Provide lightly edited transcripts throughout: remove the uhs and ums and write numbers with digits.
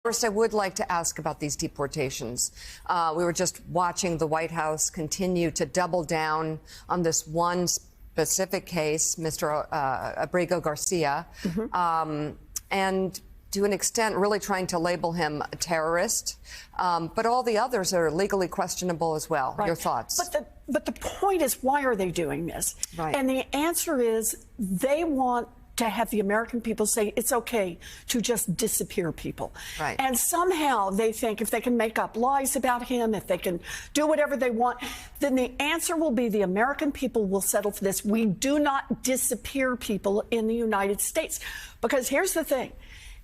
First, I would like to ask about these deportations. We were just watching the White House continue to double down on this one specific case, Mr. Abrego Garcia, and to an extent really trying to label him a terrorist. But all the others are legally questionable as well. Right. Your thoughts? But the point is, why are they doing this? Right. And the answer is they want to have the American people say it's okay to just disappear people. Right. And somehow they think if they can make up lies about him, if they can do whatever they want, then the answer will be the American people will settle for this. We do not disappear people in the United States. Because here's the thing.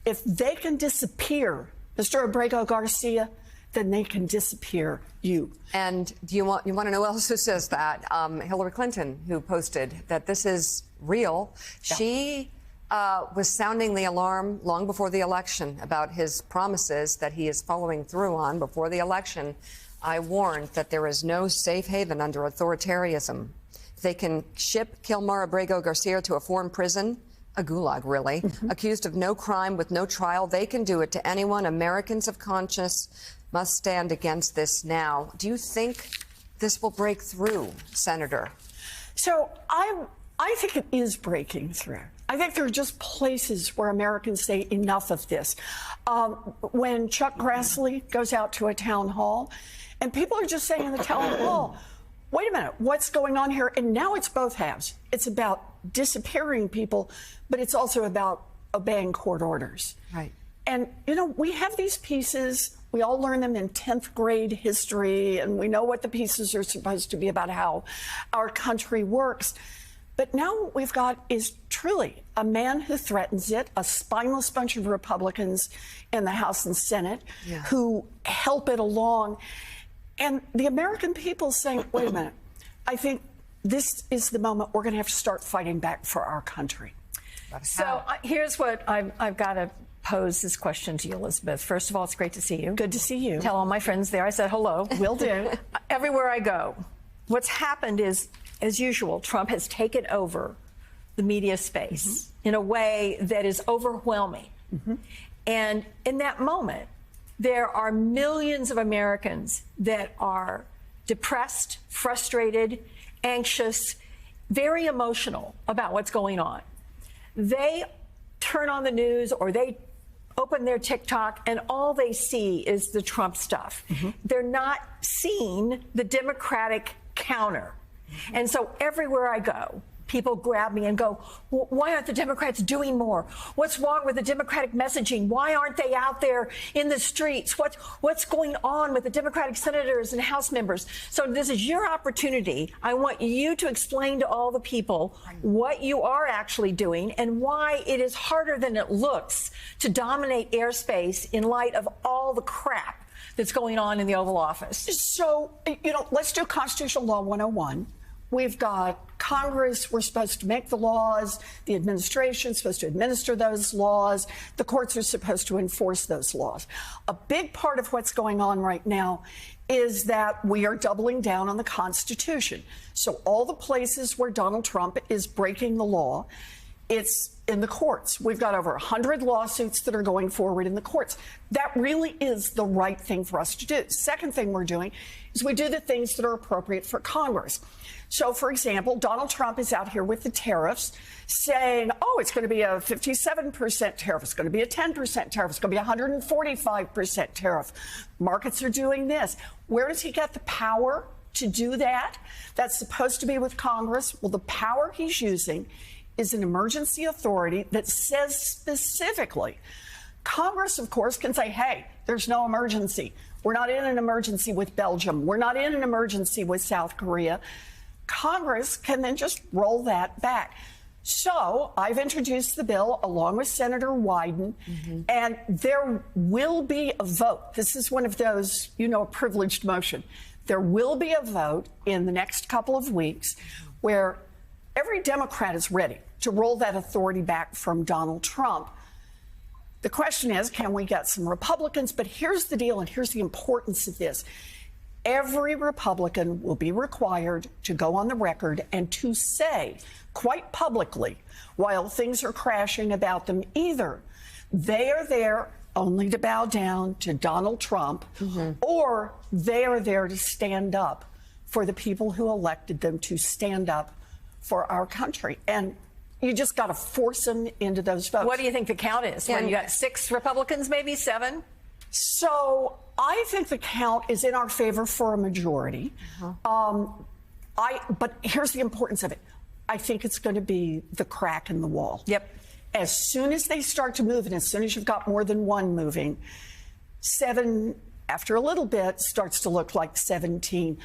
If they can disappear Mr. Abrego Garcia, then they can disappear you. And you want to know who else who says that? Hillary Clinton, who posted that this is real. Yeah. She was sounding the alarm long before the election about his promises that he is following through on before the election. I warned that there is no safe haven under authoritarianism. They can ship Kilmar Abrego Garcia to a foreign prison, a gulag, really, accused of no crime with no trial. They can do it to anyone. Americans of conscience must stand against this now. Do you think this will break through, Senator? So I think it is breaking through. I think there are just places where Americans say enough of this. When Chuck Grassley goes out to a town hall, and people are just saying in the town hall, wait a minute, what's going on here? And now it's both halves. It's about disappearing people, but it's also about obeying court orders. Right. And, you know, we have these pieces. We all learn them in 10th grade history, and we know what the pieces are supposed to be about how our country works. But now what we've got is truly a man who threatens it, a spineless bunch of Republicans in the House and Senate who help it along. And the American people saying, wait a minute, I think this is the moment we're going to have to start fighting back for our country. So here's what I've got to pose this question to you, Elizabeth. First of all, it's great to see you. Good to see you. Tell all my friends there I said hello. Will do. Everywhere I go, what's happened is, as usual, Trump has taken over the media space in a way that is overwhelming. And in that moment, there are millions of Americans that are depressed, frustrated, anxious, very emotional about what's going on. They turn on the news or they open their TikTok and all they see is the Trump stuff. They're not seeing the Democratic counter. And so everywhere I go, people grab me and go, why aren't the Democrats doing more? What's wrong with the Democratic messaging? Why aren't they out there in the streets? What's going on with the Democratic senators and House members? So this is your opportunity. I want you to explain to all the people what you are actually doing and why it is harder than it looks to dominate airspace in light of all the crap that's going on in the Oval Office. So, you know, let's do Constitutional Law 101. We've got Congress. We're supposed to make the laws. The administration is supposed to administer those laws. The courts are supposed to enforce those laws. A big part of what's going on right now is that we are doubling down on the Constitution. So all the places where Donald Trump is breaking the law, it's in the courts. We've got over 100 lawsuits that are going forward in the courts. That really is the right thing for us to do. Second thing we're doing is we do the things that are appropriate for Congress. So, for example, Donald Trump is out here with the tariffs saying, oh, it's going to be a 57% tariff. It's going to be a 10% tariff. It's going to be a 145% tariff. Markets are doing this. Where does he get the power to do that? That's supposed to be with Congress. Well, the power he's using is an emergency authority that says specifically, Congress, of course, can say, hey, there's no emergency. We're not in an emergency with Belgium. We're not in an emergency with South Korea. Congress can then just roll that back. So I've introduced the bill along with Senator Wyden, and there will be a vote. This is one of those, you know, a privileged motion. There will be a vote in the next couple of weeks where every Democrat is ready to roll that authority back from Donald Trump. The question is, can we get some Republicans? But here's the deal, and here's the importance of this. Every Republican will be required to go on the record and to say quite publicly, while things are crashing about them, either they are there only to bow down to Donald Trump, or they are there to stand up for the people who elected them to stand up for our country. And you just got to force them into those votes. What do you think the count is? When you got 6 Republicans, maybe 7? So I think the count is in our favor for a majority. But here's the importance of it. I think it's going to be the crack in the wall. Yep. As soon as they start to move, and as soon as you've got more than one moving, 7, after a little bit, starts to look like 17.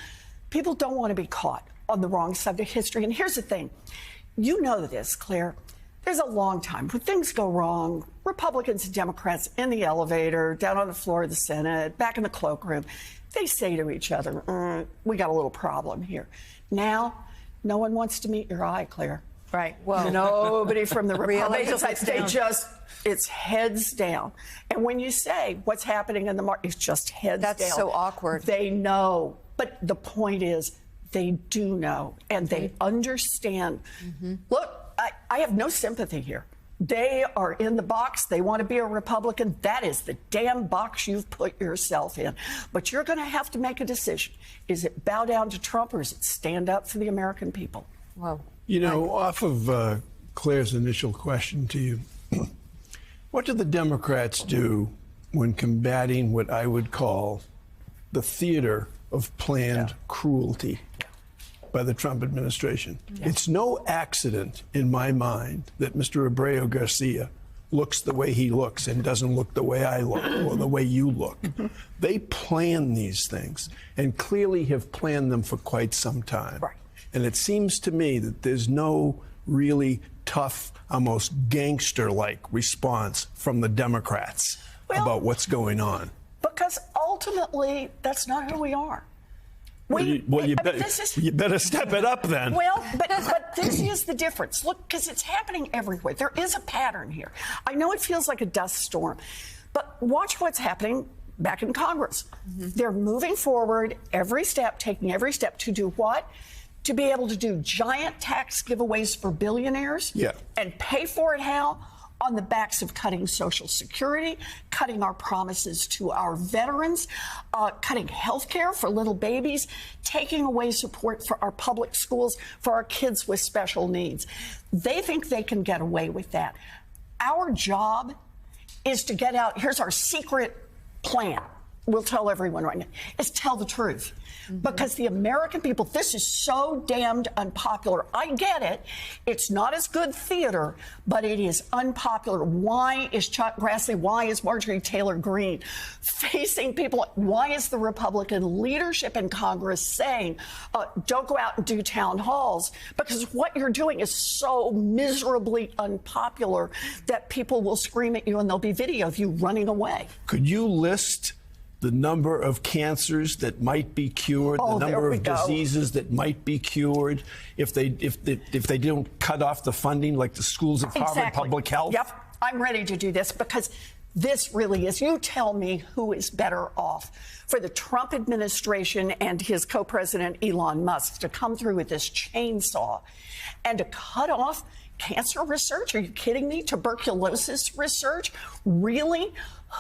People don't want to be caught on the wrong side of history. And here's the thing. You know this, Claire. There's a long time when things go wrong, Republicans and Democrats in the elevator, down on the floor of the Senate, back in the cloakroom, they say to each other, we got a little problem here. Now, no one wants to meet your eye, Claire. Right. Well, Nobody from the Republicans, Really? it's heads down. And when you say what's happening in the market, it's just heads down. That's so awkward. They know. But the point is, they do know and they understand. Look, I have no sympathy here. They are in the box. They want to be a Republican. That is the damn box you've put yourself in. But you're going to have to make a decision. Is it bow down to Trump or is it stand up for the American people? Whoa. You know, off of Claire's initial question to you, what do the Democrats do when combating what I would call the theater of planned cruelty by the Trump administration? It's no accident in my mind that Mr. Abreu Garcia looks the way he looks and doesn't look the way I look or the way you look. They plan these things and clearly have planned them for quite some time. Right. And it seems to me that there's no really tough, almost gangster-like response from the Democrats about what's going on. Because ultimately, that's not who we are. You better step it up then. Well, but this is the difference. Look, because it's happening everywhere. There is a pattern here. I know it feels like a dust storm, but watch what's happening back in Congress. They're moving forward every step, taking every step to do what? To be able to do giant tax giveaways for billionaires and pay for it how? On the backs of cutting Social Security, cutting our promises to our veterans, cutting health care for little babies, taking away support for our public schools, for our kids with special needs. They think they can get away with that. Our job is to get out. Here's our secret plan. We'll tell everyone right now, is tell the truth. Because the American people, this is so damned unpopular. I get it. It's not as good theater, but it is unpopular. Why is Chuck Grassley, why is Marjorie Taylor Greene facing people? Why is the Republican leadership in Congress saying, don't go out and do town halls? Because what you're doing is so miserably unpopular that people will scream at you and there'll be video of you running away. Could you list the number of cancers that might be cured, the number of diseases that might be cured if they don't cut off the funding like the schools of Harvard Public Health? Yep, I'm ready to do this because this really is, you tell me who is better off for the Trump administration and his co-president Elon Musk to come through with this chainsaw and to cut off cancer research? Are you kidding me? Tuberculosis research? Really?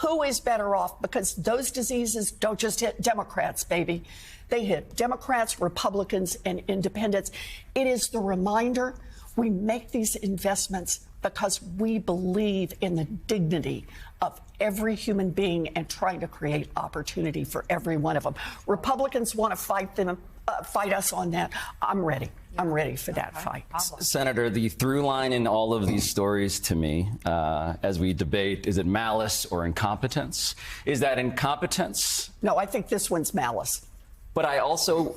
Who is better off? Because those diseases don't just hit Democrats, baby. They hit Democrats, Republicans, and independents. It is the reminder we make these investments because we believe in the dignity of every human being and trying to create opportunity for every one of them. Republicans want to fight us on that. I'm ready. I'm ready for that fight. Senator, the through line in all of these stories to me, as we debate, is it malice or incompetence? Is that incompetence? No, I think this one's malice. But I also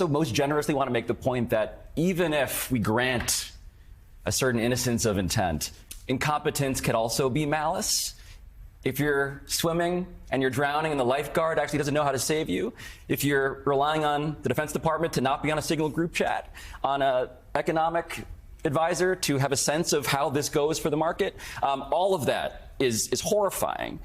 most generously want to make the point that even if we grant a certain innocence of intent, incompetence can also be malice. If you're swimming and you're drowning and the lifeguard actually doesn't know how to save you, if you're relying on the Defense Department to not be on a Signal group chat, on an economic advisor to have a sense of how this goes for the market, all of that is horrifying.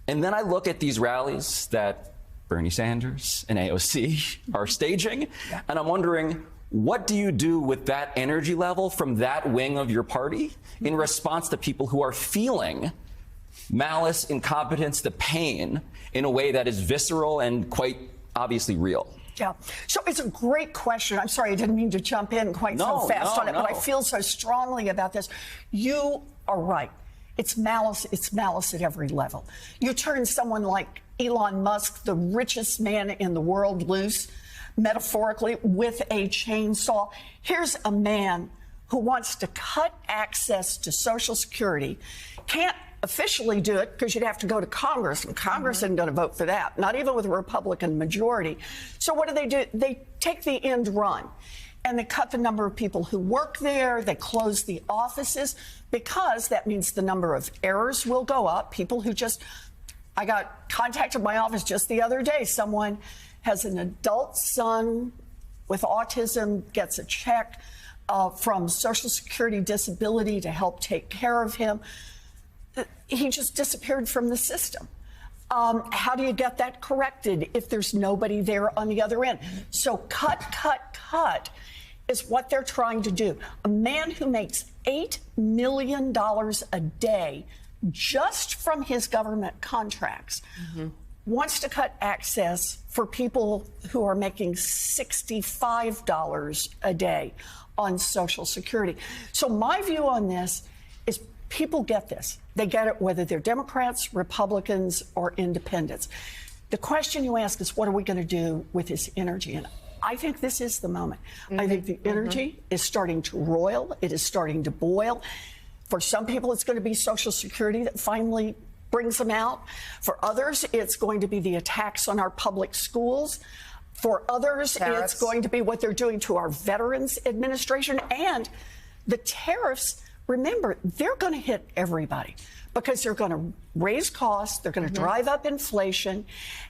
And then I look at these rallies that Bernie Sanders and AOC are staging, and I'm wondering, what do you do with that energy level from that wing of your party in response to people who are feeling malice, incompetence, the pain in a way that is visceral and quite obviously real? Yeah. So it's a great question. I'm sorry, I didn't mean to jump in quite so fast on it, but I feel so strongly about this. You are right. It's malice at every level. You turn someone like Elon Musk, the richest man in the world, loose, metaphorically, with a chainsaw. Here's a man who wants to cut access to Social Security, can't officially do it because you'd have to go to Congress, and Congress isn't going to vote for that, not even with a Republican majority. So what do? They take the end run, and they cut the number of people who work there. They close the offices because that means the number of errors will go up. People who I got contacted my office just the other day. Someone has an adult son with autism, gets a check from Social Security disability to help take care of him. He just disappeared from the system. How do you get that corrected if there's nobody there on the other end? So cut is what they're trying to do. A man who makes $8 million a day just from his government contracts wants to cut access for people who are making $65 a day on Social Security. So my view on this is people get this. They get it whether they're Democrats, Republicans, or independents. The question you ask is, what are we going to do with this energy? And I think this is the moment. I think the energy is starting to roil. It is starting to boil. For some people, it's going to be Social Security that finally brings them out. For others, it's going to be the attacks on our public schools. For others, it's going to be what they're doing to our Veterans Administration. And the tariffs, remember, they're going to hit everybody because they're going to raise costs, they're going to drive up inflation,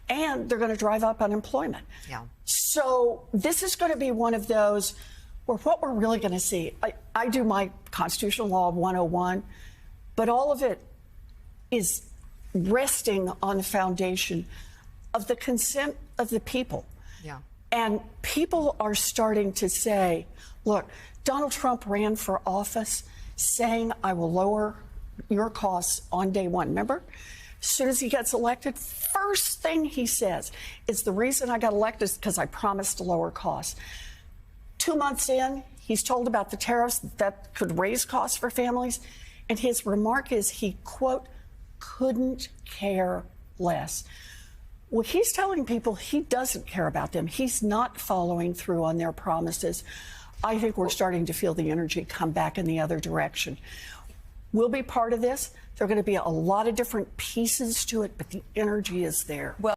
and they're going to drive up unemployment. Yeah. So this is going to be one of those where what we're really going to see, I do my Constitutional Law 101, but all of it is resting on the foundation of the consent of the people. Yeah. And people are starting to say, look, Donald Trump ran for office saying, I will lower your costs on day one. Remember? As soon as he gets elected, first thing he says is the reason I got elected is because I promised to lower costs. 2 months in, he's told about the tariffs that could raise costs for families. And his remark is he, quote, couldn't care less. Well, he's telling people he doesn't care about them. He's not following through on their promises. I think we're starting to feel the energy come back in the other direction. We'll be part of this. There are going to be a lot of different pieces to it, but the energy is there. Well,